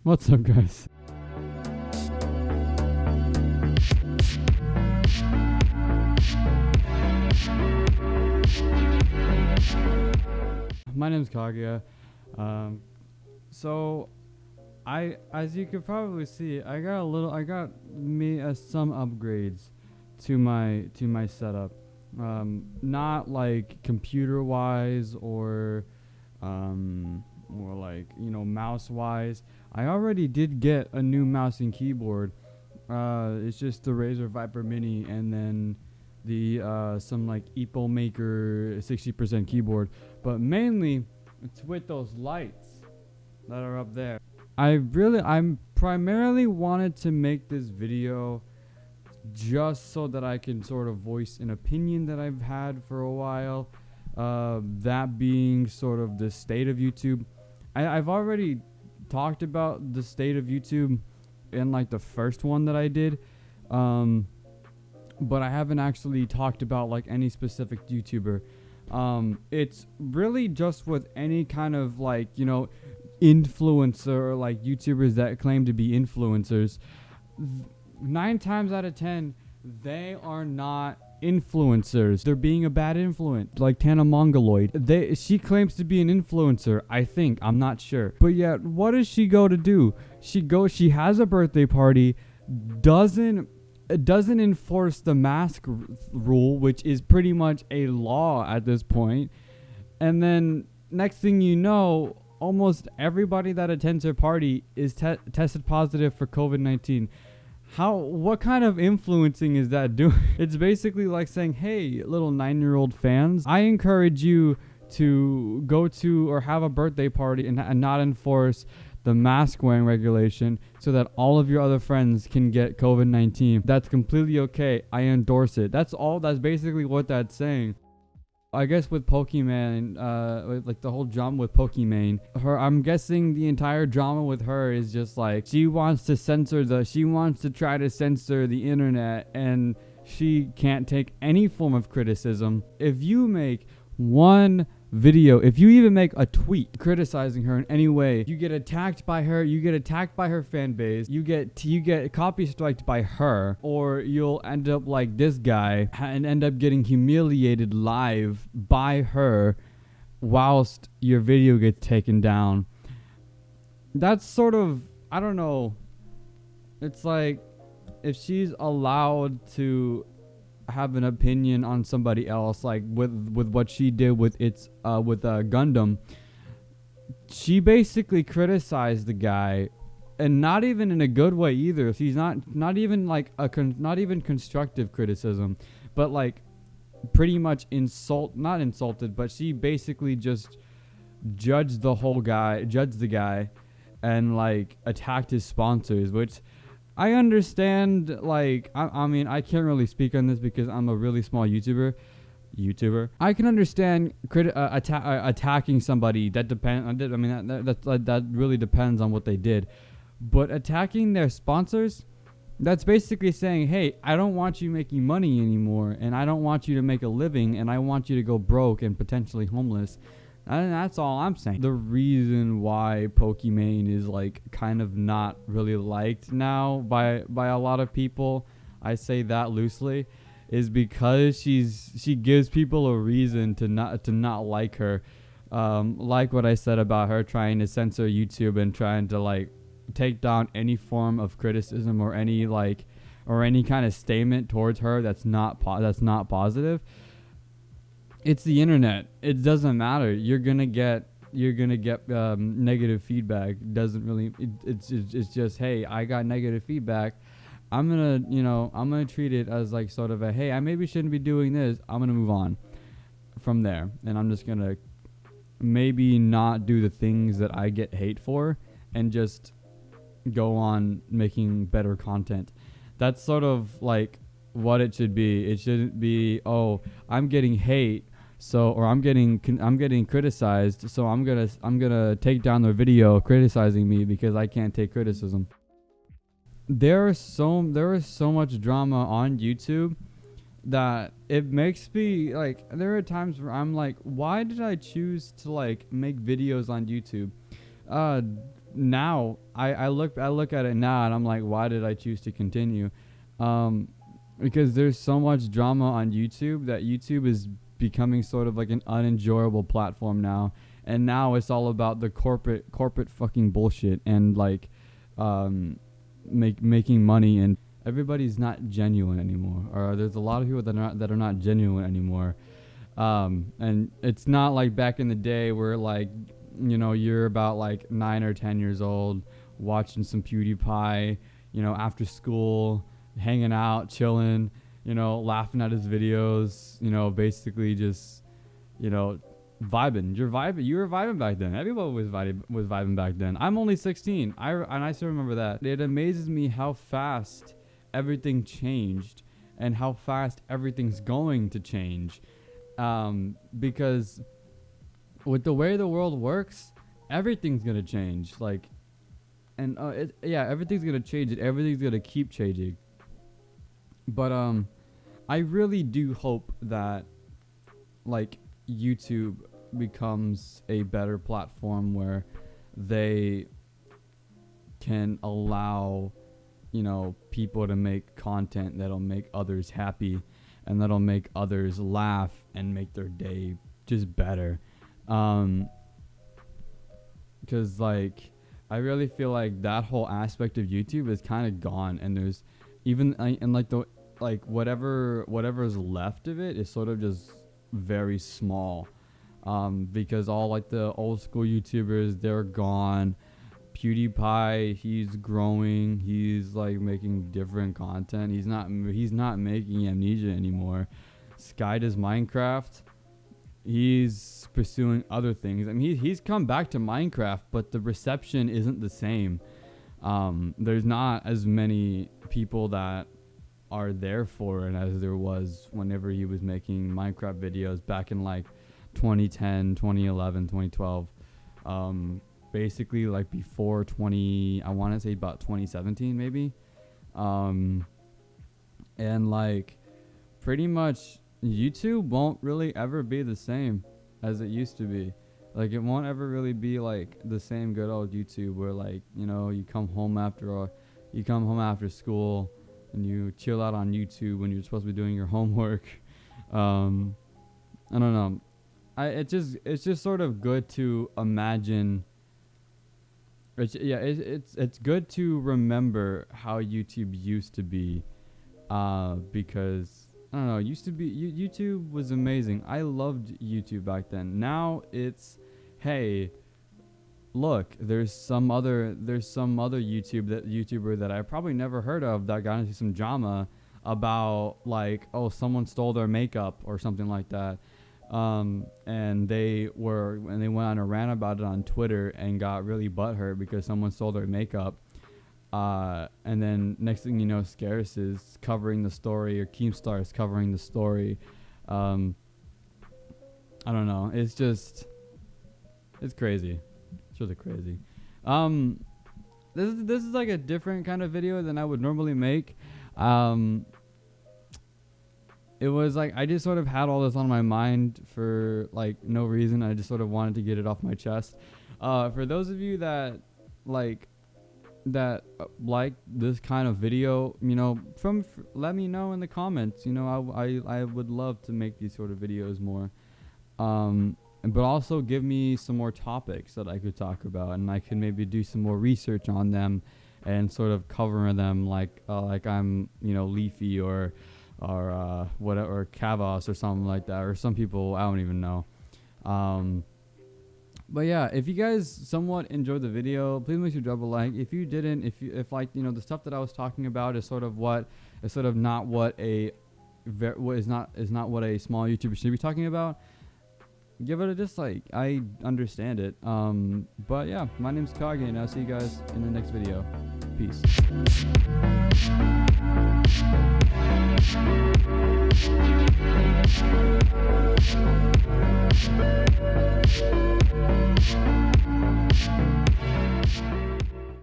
What's up, guys? My name's Kaguya. So as you could probably see, I got some upgrades to my setup. Not like computer wise or like, mouse wise. I already did get a new mouse and keyboard. It's just the Razer Viper Mini, and then the some like Epo Maker 60% keyboard. But mainly, it's with those lights that are up there. I'm primarily wanted to make this video just so that I can sort of voice an opinion that I've had for a while. That being sort of the state of YouTube. I've already talked about the state of YouTube in like the first one that I did. But I haven't actually talked about like any specific YouTuber. It's really just with any kind of like, influencer or like YouTubers that claim to be influencers. 9 times out of 10, they are not influencers. They're being a bad influence, like Tana Mongoloid. She claims to be an influencer, I think. I'm not sure. But yet, what does she go to do? She has a birthday party, doesn't enforce the mask rule, which is pretty much a law at this point. And then next thing you know, almost everybody that attends her party is tested positive for COVID-19. What kind of influencing is that doing? It's basically like saying, hey, little 9-year-old fans, I encourage you to go to or have a birthday party and not enforce the mask wearing regulation so that all of your other friends can get COVID-19. That's completely okay. I endorse it. That's basically what that's saying. I guess with Pokemon, like the whole drama with Pokemon, I'm guessing the entire drama with her is just like she wants to try to censor the internet, and she can't take any form of criticism. If you make one video, if you even make a tweet criticizing her in any way, you get attacked by her, you get attacked by her fan base, you get copy striked by her, or you'll end up like this guy and end up getting humiliated live by her whilst your video gets taken down. That's sort of, I don't know, it's like if she's allowed to have an opinion on somebody else, like with what she did with Gundam, she basically criticized the guy, and not even in a good way either. She's not even like not even constructive criticism, but like pretty much not insulted, but she basically just judged the guy and like attacked his sponsors, which I understand. Like, I mean, I can't really speak on this because I'm a really small YouTuber. I can understand attacking somebody. That depends. I mean, that really depends on what they did. But attacking their sponsors, that's basically saying, hey, I don't want you making money anymore, and I don't want you to make a living, and I want you to go broke and potentially homeless. And that's all I'm saying. The reason why Pokimane is like kind of not really liked now by a lot of people, I say that loosely, is because she gives people a reason to not like her. Like what I said about her trying to censor YouTube and trying to like take down any form of criticism or any kind of statement towards her that's not positive. It's the internet. It doesn't matter. You're gonna get negative feedback. Doesn't really. It's just, hey, I got negative feedback. I'm gonna treat it as like sort of a, hey, I maybe shouldn't be doing this. I'm gonna move on from there, and I'm just gonna maybe not do the things that I get hate for, and just go on making better content. That's sort of like what it should be. It shouldn't be, oh, I'm getting hate, or I'm getting criticized, so I'm gonna take down their video criticizing me because I can't take criticism. There is so much drama on YouTube that it makes me like, there are times where I'm like, why did I choose to like make videos on YouTube? now I look at it now and I'm like, why did I choose to continue? Because there's so much drama on YouTube that YouTube is becoming sort of like an unenjoyable platform now. And now it's all about the corporate fucking bullshit and like making money, and everybody's not genuine anymore. Or there's a lot of people that are not genuine anymore. And it's not like back in the day where like, you know, you're about like 9 or 10 years old watching some PewDiePie, you know, after school, hanging out, chilling, you know, laughing at his videos, you know, basically just, you know, vibing. You were vibing back then. Everybody was vibing back then. I'm only 16. I still remember that. It amazes me how fast everything changed and how fast everything's going to change. Because with the way the world works, everything's gonna change. Like, and everything's gonna change, and everything's gonna keep changing. But I really do hope that like YouTube becomes a better platform where they can allow, you know, people to make content that'll make others happy and that'll make others laugh and make their day just better. Because like I really feel like that whole aspect of YouTube is kind of gone, and there's even and like the whatever's left of it is sort of just very small, because all like the old school YouTubers, they're gone. PewDiePie, he's growing, he's like making different content. He's not making Amnesia anymore. Sky does Minecraft, he's pursuing other things. I mean, he's come back to Minecraft, but the reception isn't the same. There's not as many people that are there for it as there was whenever he was making Minecraft videos back in like 2010, 2011, 2012. Basically like before I want to say about 2017 maybe. And like pretty much YouTube won't really ever be the same as it used to be. Like it won't ever really be like the same good old YouTube where like, you know, you come home after school and you chill out on YouTube when you're supposed to be doing your homework. I don't know. It's just sort of good to imagine. It's good to remember how YouTube used to be, because I don't know, YouTube was amazing. I loved YouTube back then. Now it's, hey, look, there's some other YouTuber that I probably never heard of that got into some drama about like, oh, someone stole their makeup or something like that. And they went on a rant about it on Twitter and got really butthurt because someone stole their makeup. And then next thing you know, Scarce is covering the story, or Keemstar is covering the story. I don't know. It's crazy. It's really crazy. This is like a different kind of video than I would normally make. It was like I just sort of had all this on my mind for like no reason. I just sort of wanted to get it off my chest. For those of you that like this kind of video, you know, let me know in the comments. You know, I would love to make these sort of videos more. But also give me some more topics that I could talk about, and I can maybe do some more research on them and sort of cover them like I'm, you know, Leafy or whatever, or Kavos or something like that, or some people I don't even know. But yeah, if you guys somewhat enjoyed the video, please make sure to drop a like. If you didn't, if like, you know, the stuff that I was talking about is not what a small YouTuber should be talking about, give it a dislike. I understand it. But yeah, my name's Kage, and I'll see you guys in the next video. Peace.